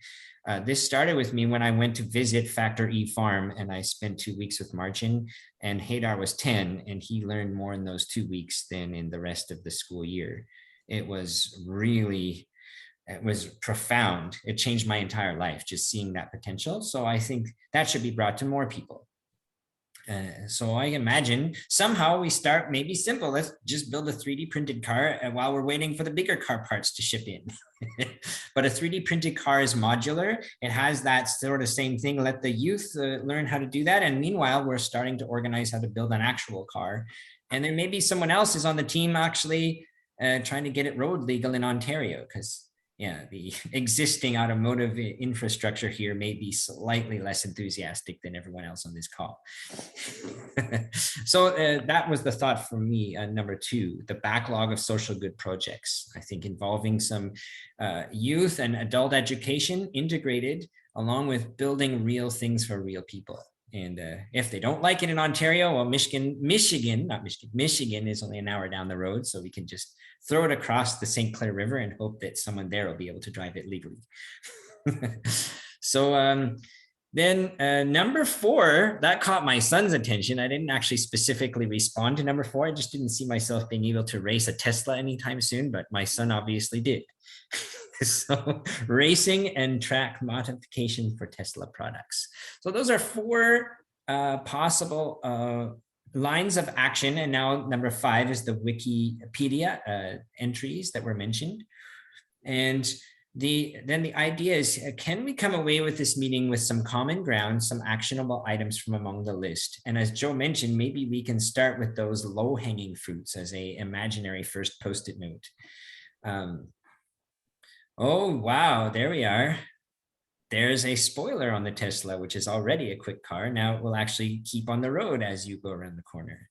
This started with me when I went to visit Factor E Farm, and I spent 2 weeks with Marcin, and Haydar was 10, and he learned more in those 2 weeks than in the rest of the school year. It was profound. It changed my entire life, just seeing that potential. So I think that should be brought to more people. So I imagine somehow we start maybe simple. Let's just build a 3D printed car while we're waiting for the bigger car parts to ship in. But a 3D printed car is modular. It has that sort of same thing. Let the youth learn how to do that. And meanwhile, we're starting to organize how to build an actual car. And then maybe someone else is on the team actually trying to get it road legal in Ontario, because the existing automotive infrastructure here may be slightly less enthusiastic than everyone else on this call. So that was the thought for me. Number 2, the backlog of social good projects, I think involving some youth and adult education integrated along with building real things for real people. And if they don't like it in Ontario, well, Michigan is only an hour down the road. So we can just throw it across the St. Clair River and hope that someone there will be able to drive it legally. So then number 4, that caught my son's attention. I didn't actually specifically respond to number 4. I just didn't see myself being able to race a Tesla anytime soon, but my son obviously did. So racing and track modification for Tesla products. So those are 4 possible lines of action. And now number 5 is the Wikipedia entries that were mentioned. And then the idea is, can we come away with this meeting with some common ground, some actionable items from among the list? And as Joe mentioned, maybe we can start with those low-hanging fruits as a imaginary first post-it note. Oh, wow, there we are. There's a spoiler on the Tesla, which is already a quick car. Now it will actually keep on the road as you go around the corner.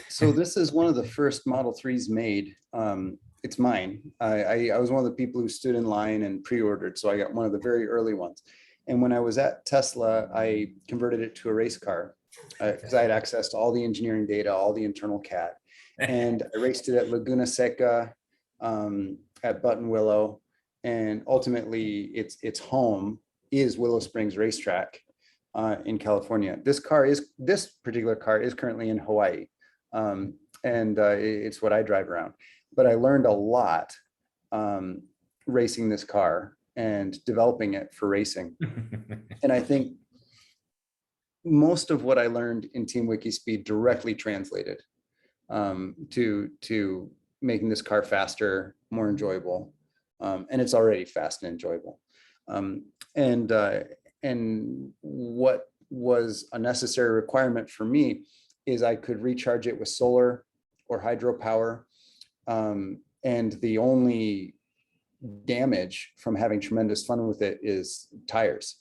So this is one of the first Model 3s made. It's mine. I was one of the people who stood in line and pre-ordered, so I got one of the very early ones. And when I was at Tesla, I converted it to a race car because I had access to all the engineering data, all the internal CAD. And I raced it at Laguna Seca, at Button Willow, and ultimately its home is Willow Springs Racetrack in California. This particular car is currently in Hawaii, and it's what I drive around. But I learned a lot racing this car and developing it for racing. And I think most of what I learned in Team Wikispeed directly translated to making this car faster, more enjoyable. And it's already fast and enjoyable. And what was a necessary requirement for me is I could recharge it with solar or hydropower. And the only damage from having tremendous fun with it is tires,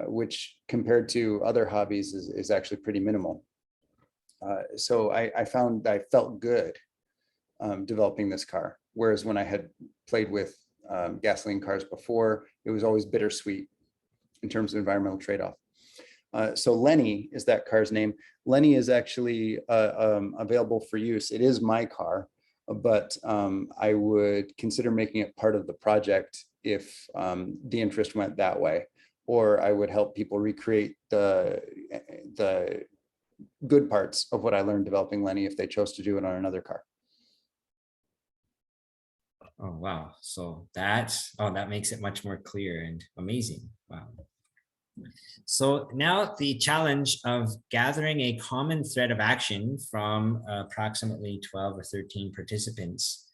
which compared to other hobbies is actually pretty minimal. So I found I felt good developing this car. Whereas when I had played with gasoline cars before, it was always bittersweet in terms of environmental trade-off. So Lenny is that car's name. Lenny is actually available for use. It is my car, but I would consider making it part of the project if the interest went that way, or I would help people recreate the good parts of what I learned developing Lenny if they chose to do it on another car. Oh, wow. So that makes it much more clear and amazing. Wow. So now the challenge of gathering a common thread of action from approximately 12 or 13 participants.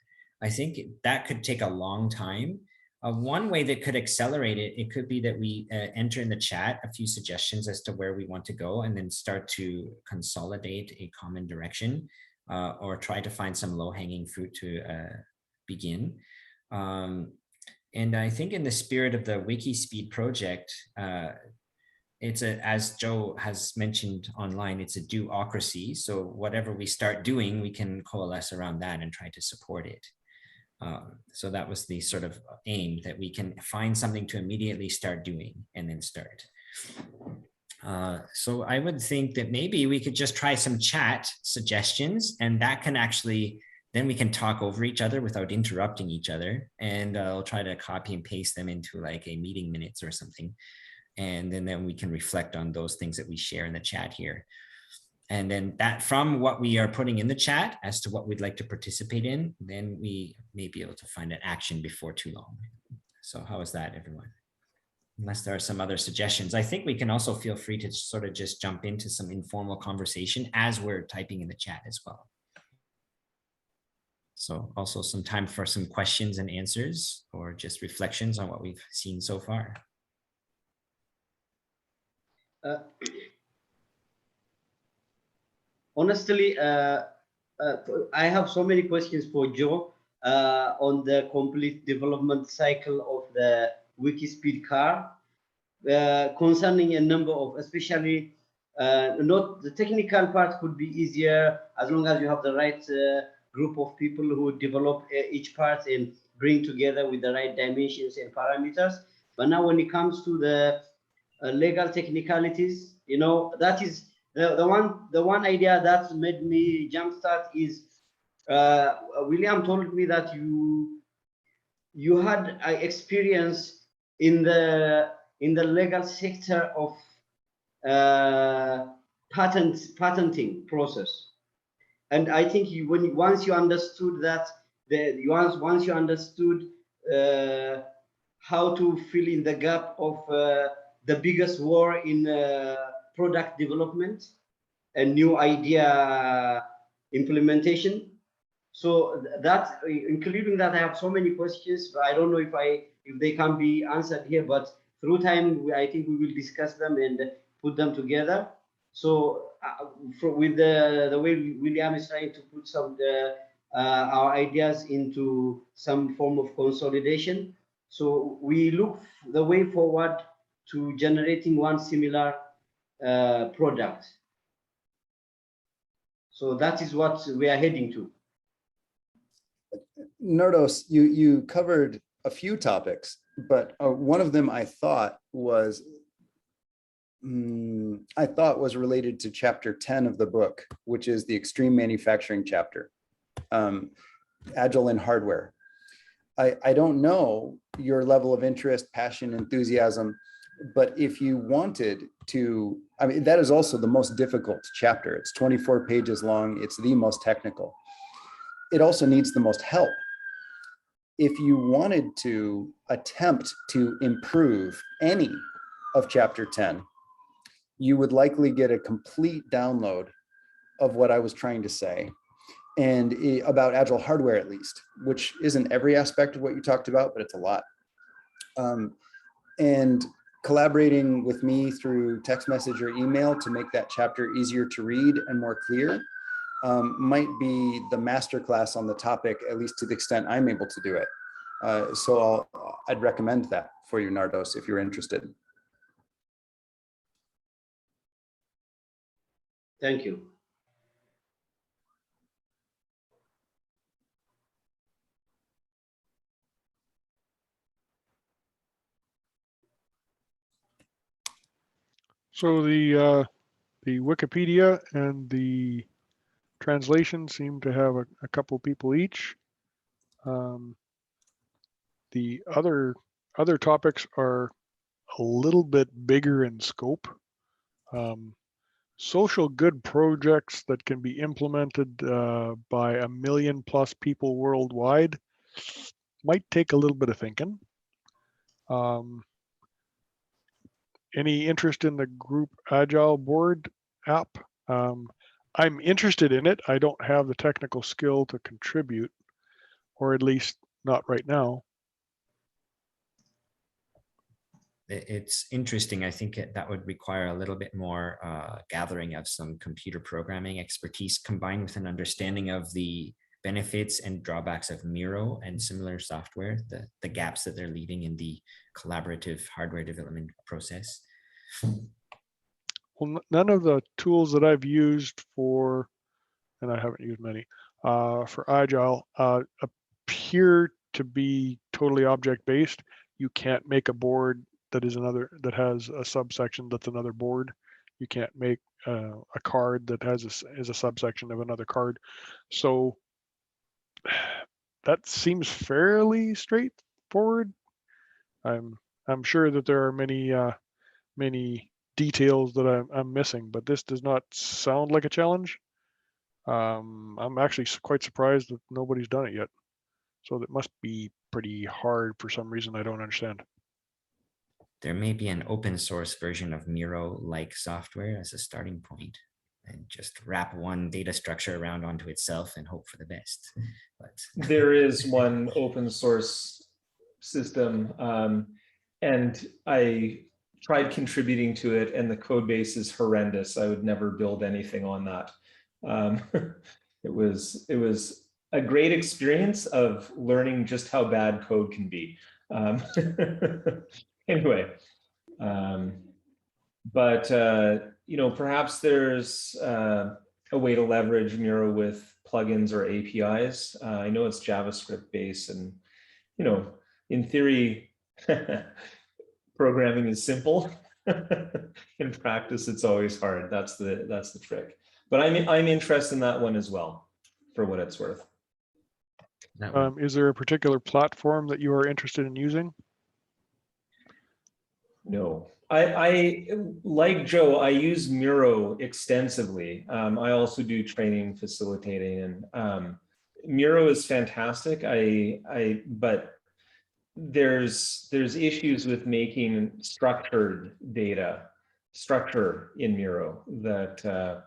I think that could take a long time. One way that could accelerate it, it could be that we enter in the chat a few suggestions as to where we want to go and then start to consolidate a common direction or try to find some low-hanging fruit to begin. And I think in the spirit of the Wikispeed project, it's as Joe has mentioned online, it's a do-ocracy. So whatever we start doing, we can coalesce around that and try to support it. So that was the sort of aim, that we can find something to immediately start doing and then start. So I would think that maybe we could just try some chat suggestions, and that can actually, then we can talk over each other without interrupting each other. And I'll try to copy and paste them into like a meeting minutes or something. And then we can reflect on those things that we share in the chat here. And then that from what we are putting in the chat as to what we'd like to participate in, then we may be able to find an action before too long. So how is that, everyone? Unless there are some other suggestions. I think we can also feel free to sort of just jump into some informal conversation as we're typing in the chat as well. So also some time for some questions and answers or just reflections on what we've seen so far. Honestly, I have so many questions for Joe on the complete development cycle of the Wikispeed car, concerning a number of, especially not the technical part could be easier as long as you have the right group of people who develop each part and bring together with the right dimensions and parameters. But now when it comes to the legal technicalities, you know, that is the one idea that made me jumpstart is William told me that you had experience in the legal sector of patenting process, and I think once you understood that, once you understood how to fill in the gap of the biggest war in product development and new idea implementation. So that, including that, I have so many questions, but I don't know if they can be answered here, but through time, I think we will discuss them and put them together. So with the way William is trying to put some our ideas into some form of consolidation. So we look the way forward to generating one similar product. So that is what we are heading to. Nardos, you covered a few topics, but one of them I thought was related to chapter 10 of the book, which is the extreme manufacturing chapter, Agile in hardware. I don't know your level of interest, passion, enthusiasm, but if you wanted to, I mean, that is also the most difficult chapter. It's 24 pages long. It's the most technical. It also needs the most help. If you wanted to attempt to improve any of chapter 10, you would likely get a complete download of what I was trying to say, and about Agile hardware at least, which isn't every aspect of what you talked about, but it's a lot. And collaborating with me through text message or email to make that chapter easier to read and more clear might be the masterclass on the topic, at least to the extent I'm able to do it. So I'd recommend that for you, Nardos, if you're interested. Thank you. So the Wikipedia and the translation seem to have a couple people each. The other topics are a little bit bigger in scope. social good projects that can be implemented by 1 million+ people worldwide might take a little bit of thinking. Any interest in the Group Agile board app? I'm interested in it. I don't have the technical skill to contribute, or at least not right now. It's interesting. I think that would require a little bit more gathering of some computer programming expertise combined with an understanding of the benefits and drawbacks of Miro and similar software, the gaps that they're leaving in the collaborative hardware development process. Well, none of the tools that I've used for, and I haven't used many, for Agile appear to be totally object-based. You can't make a board that has a subsection that's another board. You can't make a card that is a subsection of another card. So that seems fairly straightforward. I'm sure that there are many details that I'm missing, but this does not sound like a challenge. I'm actually quite surprised that nobody's done it yet. So that must be pretty hard for some reason I don't understand. There may be an open source version of Miro-like software as a starting point, and just wrap one data structure around onto itself and hope for the best. But there is one open source system, and I tried contributing to it, and the code base is horrendous. I would never build anything on that. It was a great experience of learning just how bad code can be. Anyway, but perhaps there's a way to leverage Miro with plugins or APIs. I know it's JavaScript based, and in theory, programming is simple. In practice, it's always hard. That's the trick. But I'm interested in that one as well, for what it's worth. Is there a particular platform that you are interested in using? No, I like Joe, I use Miro extensively. I also do training facilitating, and Miro is fantastic. But there's issues with making structured data structure in Miro that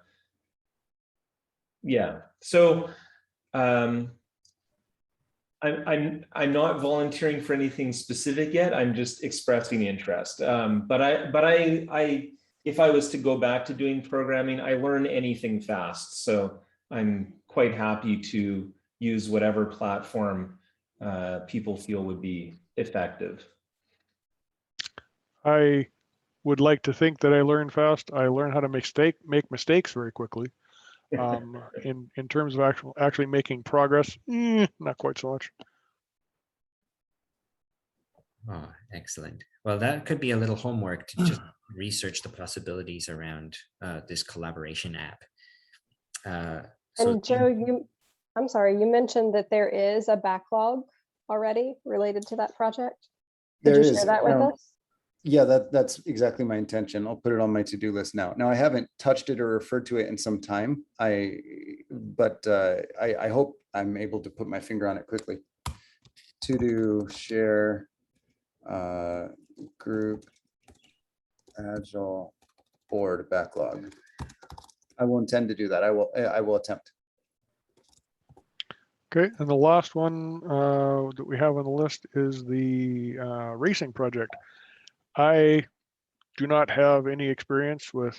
yeah. So I'm not volunteering for anything specific yet. I'm just expressing interest. But I if I was to go back to doing programming, I learn anything fast. So I'm quite happy to use whatever platform people feel would be effective. I would like to think that I learn fast. I learn how to make mistakes very quickly. In terms of actually making progress, not quite so much. oh, excellent. Well, that could be a little homework to just research the possibilities around this collaboration app. And Joe, I'm sorry, you mentioned that there is a backlog already related to that project. Could you share that with us? Yeah, that's exactly my intention. I'll put it on my to-do list now. Now, I haven't touched it or referred to it in some time. But I hope I'm able to put my finger on it quickly. To-do, share, group, Agile, board, backlog. I will intend to do that. I will attempt. Okay, and the last one that we have on the list is the racing project. I do not have any experience with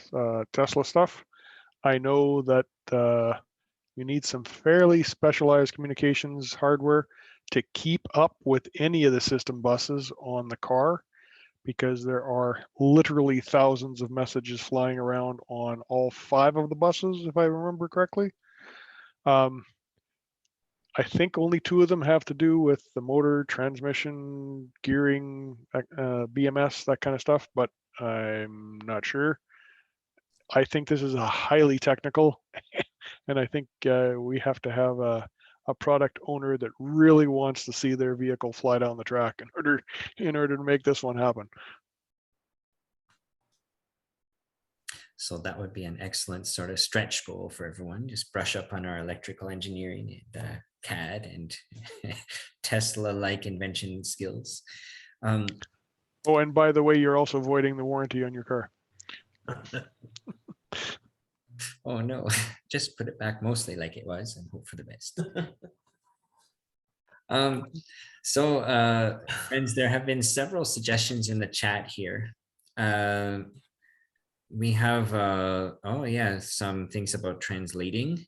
Tesla stuff. I know that you need some fairly specialized communications hardware to keep up with any of the system buses on the car, because there are literally thousands of messages flying around on all 5 of the buses, if I remember correctly. I think only 2 of them have to do with the motor, transmission, gearing, BMS, that kind of stuff, but I'm not sure. I think this is a highly technical, and I think we have to have a product owner that really wants to see their vehicle fly down the track in order to make this one happen. So that would be an excellent sort of stretch goal for everyone. Just brush up on our electrical engineering and CAD and Tesla-like invention skills. Oh, and by the way, you're also voiding the warranty on your car. Oh no, just put it back mostly like it was and hope for the best. Friends, there have been several suggestions in the chat here. We have, oh yeah, some things about translating.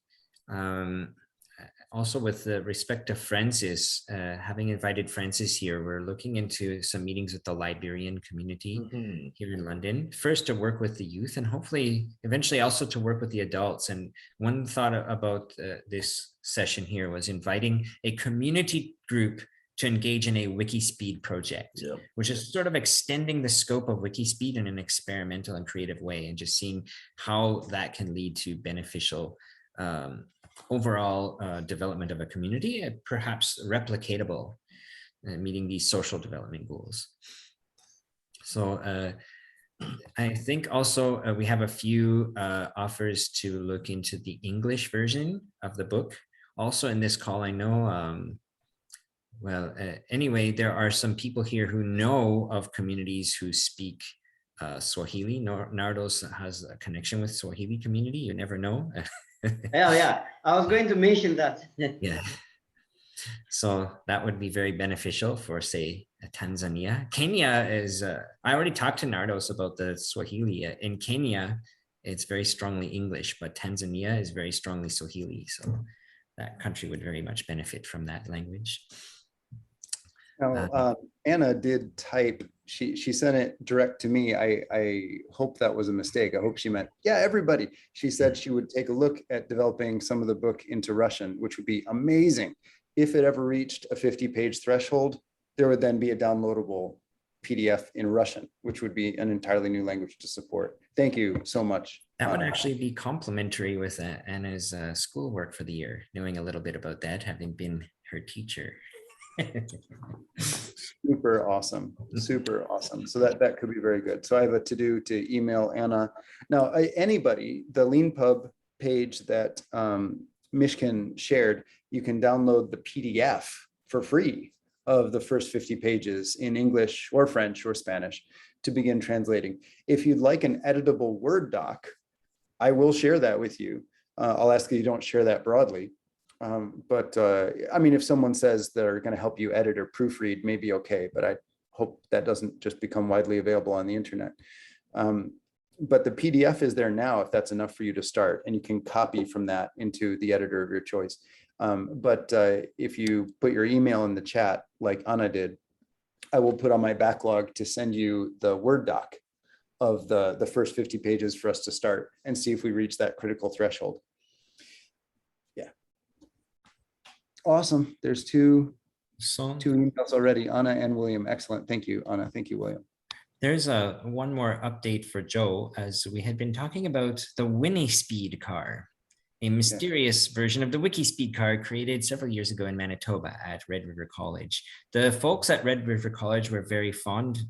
Also with respect to Francis, having invited Francis here, we're looking into some meetings with the Liberian community here in London. First to work with the youth and hopefully eventually also to work with the adults. And one thought about this session here was inviting a community group to engage in a Wikispeed project, which is sort of extending the scope of Wikispeed in an experimental and creative way and just seeing how that can lead to beneficial overall development of a community, perhaps replicatable, meeting these social development goals. So I think also we have a few offers to look into the English version of the book. Also in this call, I know, anyway, there are some people here who know of communities who speak Swahili. Nardos has a connection with Swahili community. You never know. Yeah, I was going to mention that. Yeah. So that would be very beneficial for, say, Tanzania. Kenya is, I already talked to Nardos about the Swahili. In Kenya, it's very strongly English, but Tanzania is very strongly Swahili. So that country would very much benefit from that language. Now, Anna did type, she sent it direct to me. I hope that was a mistake. I hope she meant, yeah, everybody. She said she would take a look at developing some of the book into Russian, which would be amazing. If it ever reached a 50-page threshold, there would then be a downloadable PDF in Russian, which would be an entirely new language to support. Thank you so much. That would actually be complementary with Anna's schoolwork for the year, knowing a little bit about that, having been her teacher. Super awesome. Super awesome. So that could be very good. So I have a to-do to email Anna. Now, anybody, the LeanPub page that Mishkin shared, you can download the PDF for free of the first 50 pages in English or French or Spanish to begin translating. If you'd like an editable Word doc, I will share that with you. I'll ask that you don't share that broadly. I mean, if someone says they're going to help you edit or proofread, maybe okay, but I hope that doesn't just become widely available on the internet. But the PDF is there now, if that's enough for you to start, and you can copy from that into the editor of your choice. If you put your email in the chat, like Anna did, I will put on my backlog to send you the Word doc of the first 50 pages for us to start and see if we reach that critical threshold. Awesome. There's two emails already, Anna and William. Excellent. Thank you, Anna. Thank you, William. There's one more update for Joe, as we had been talking about the Wikispeed car, a mysterious version of the Wikispeed car created several years ago in Manitoba at Red River College. The folks at Red River College were very fondly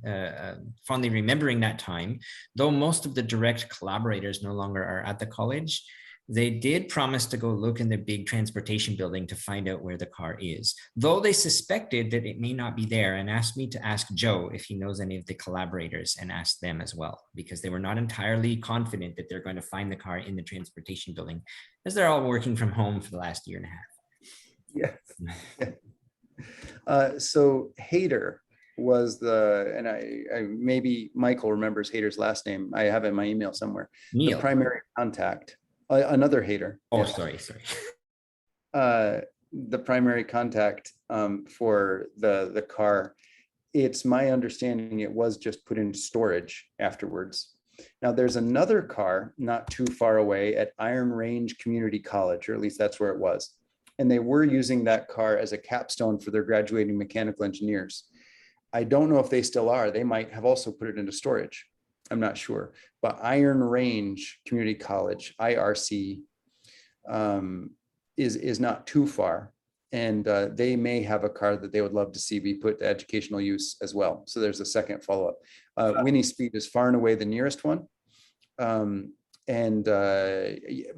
remembering that time, though most of the direct collaborators no longer are at the college. They did promise to go look in the big transportation building to find out where the car is, though they suspected that it may not be there, and asked me to ask Joe if he knows any of the collaborators and ask them as well, because they were not entirely confident that they're going to find the car in the transportation building, as they're all working from home for the last year and a half. Yeah. So Hader was and I maybe Michael remembers Hader's last name. I have it in my email somewhere. Neil. The primary contact. Another Hader. Oh, yeah. sorry. The primary contact for the car, it's my understanding it was just put into storage afterwards. Now there's another car not too far away at Iron Range Community College, or at least that's where it was. And they were using that car as a capstone for their graduating mechanical engineers. I don't know if they still are. They might have also put it into storage. I'm not sure, but Iron Range Community College, IRC, is not too far, and they may have a car that they would love to see be put to educational use as well. So there's a second follow-up. Wikispeed is far and away the nearest one. And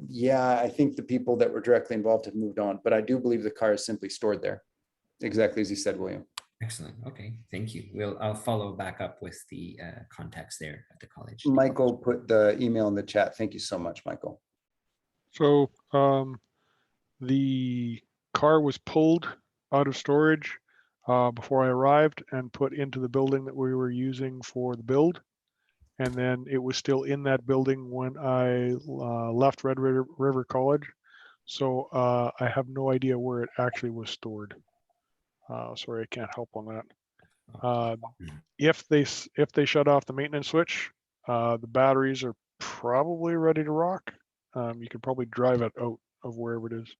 yeah, I think the people that were directly involved have moved on, but I do believe the car is simply stored there. Exactly as you said, William. Excellent. Okay, thank you. I'll follow back up with the contacts there at the college. Michael put the email in the chat. Thank you so much, Michael. So the car was pulled out of storage before I arrived and put into the building that we were using for the build. And then it was still in that building when I left Red River College. So I have no idea where it actually was stored. Sorry, I can't help on that. If they shut off the maintenance switch, the batteries are probably ready to rock. You could probably drive it out of wherever it is.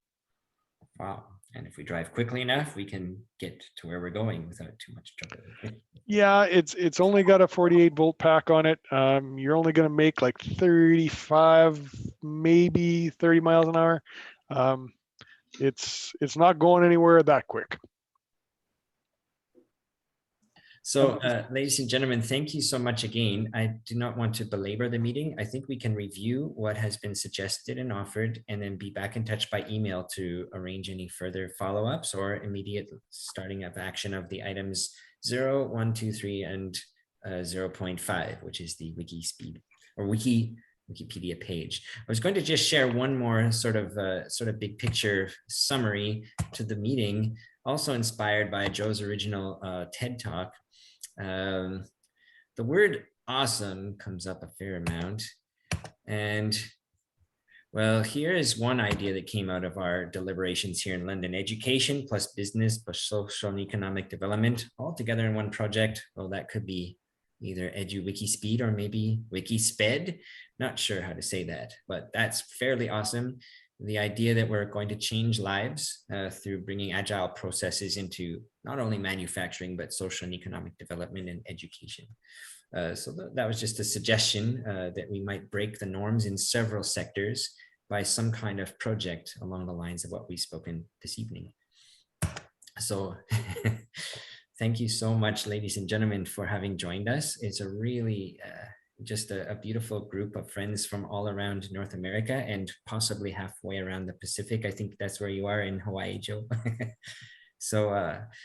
Wow. And if we drive quickly enough, we can get to where we're going without too much trouble. Yeah, it's only got a 48 volt pack on it. You're only going to make like 35, maybe 30 miles an hour. It's not going anywhere that quick. So, ladies and gentlemen, thank you so much again. I do not want to belabor the meeting. I think we can review what has been suggested and offered and then be back in touch by email to arrange any further follow-ups or immediate starting of action of the items 0, 1, 2, 3, and 0.5, which is the Wikispeed or Wikipedia page. I was going to just share one more sort of big picture summary to the meeting, also inspired by Joe's original TED Talk. The word awesome comes up a fair amount. And well, here is one idea that came out of our deliberations here in London: education plus business plus social and economic development all together in one project. Well, that could be either Wikispeed or maybe Wikisped. Not sure how to say that, but that's fairly awesome. The idea that we're going to change lives through bringing agile processes into not only manufacturing, but social and economic development and education. So that was just a suggestion that we might break the norms in several sectors by some kind of project along the lines of what we've spoken this evening. So thank you so much, ladies and gentlemen, for having joined us. It's a really just a beautiful group of friends from all around North America and possibly halfway around the Pacific. I think that's where you are in Hawaii, Joe. So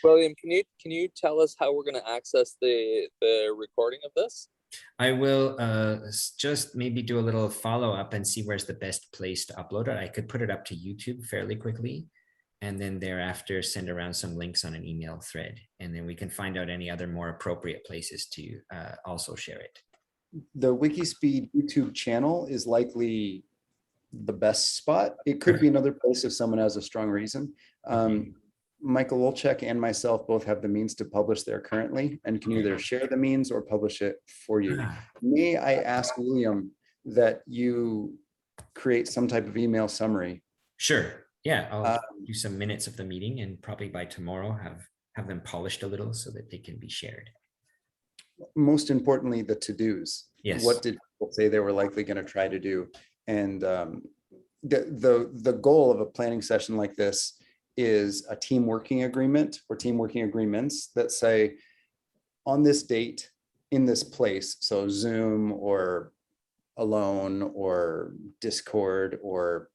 William, can you tell us how we're going to access the recording of this? I will just maybe do a little follow-up and see where's the best place to upload it. I could put it up to YouTube fairly quickly, and then thereafter send around some links on an email thread, and then we can find out any other more appropriate places to also share it. The Wikispeed YouTube channel is likely the best spot. It could be another place if someone has a strong reason. Michael Olchek and myself both have the means to publish there currently and can either share the means or publish it for you. May I ask, William, that you create some type of email summary? Sure. Yeah, I'll do some minutes of the meeting and probably by tomorrow have them polished a little so that they can be shared. Most importantly, the to-dos. Yes. What did people say they were likely going to try to do? And the goal of a planning session like this is a team working agreement or team working agreements that say on this date in this place, so Zoom or Alone or Discord or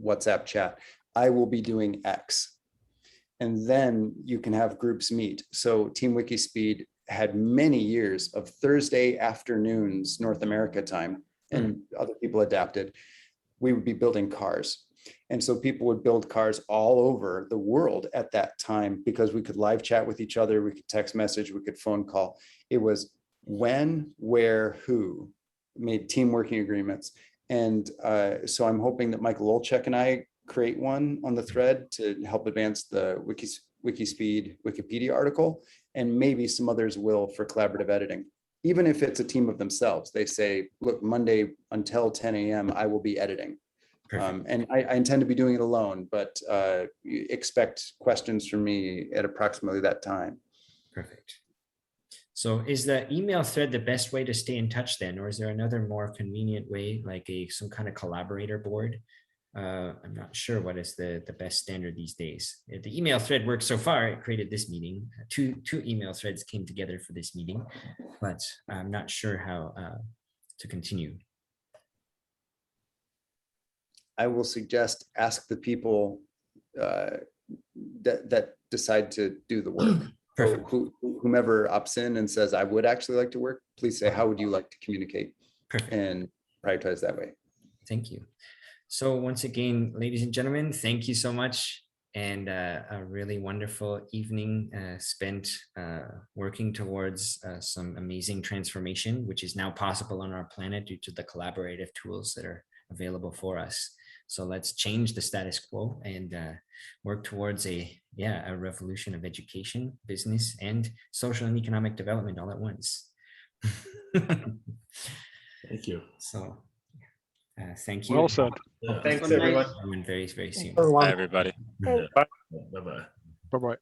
WhatsApp chat, I will be doing X. And then you can have groups meet. So Team Wikispeed had many years of Thursday afternoons, North America time, and other people adapted. We would be building cars. And so people would build cars all over the world at that time because we could live chat with each other, we could text message, we could phone call. It was when, where, who, made team working agreements. And so I'm hoping that Michael Olchek and I create one on the thread to help advance the Wikispeed Wikipedia article, and maybe some others will for collaborative editing. Even if it's a team of themselves, they say, look, Monday until 10 a.m. I will be editing. And I intend to be doing it alone, but expect questions from me at approximately that time. Perfect. So is the email thread the best way to stay in touch then, or is there another more convenient way, like some kind of collaborator board? I'm not sure what is the best standard these days. The email thread works so far. It created this meeting. Two email threads came together for this meeting, but I'm not sure how to continue. I will suggest ask the people that decide to do the work. Perfect. So whomever opts in and says, I would actually like to work, please say, how would you like to communicate? Perfect. And prioritize that way. Thank you. So once again, ladies and gentlemen, thank you so much. And a really wonderful evening spent working towards some amazing transformation, which is now possible on our planet due to the collaborative tools that are available for us. So let's change the status quo and work towards a revolution of education, business, and social and economic development all at once. Thank you. So thank you. Well said. Thanks, Good night. everyone. Very, very soon. Everyone. Bye, everybody. Mm. Bye-bye. Bye-bye.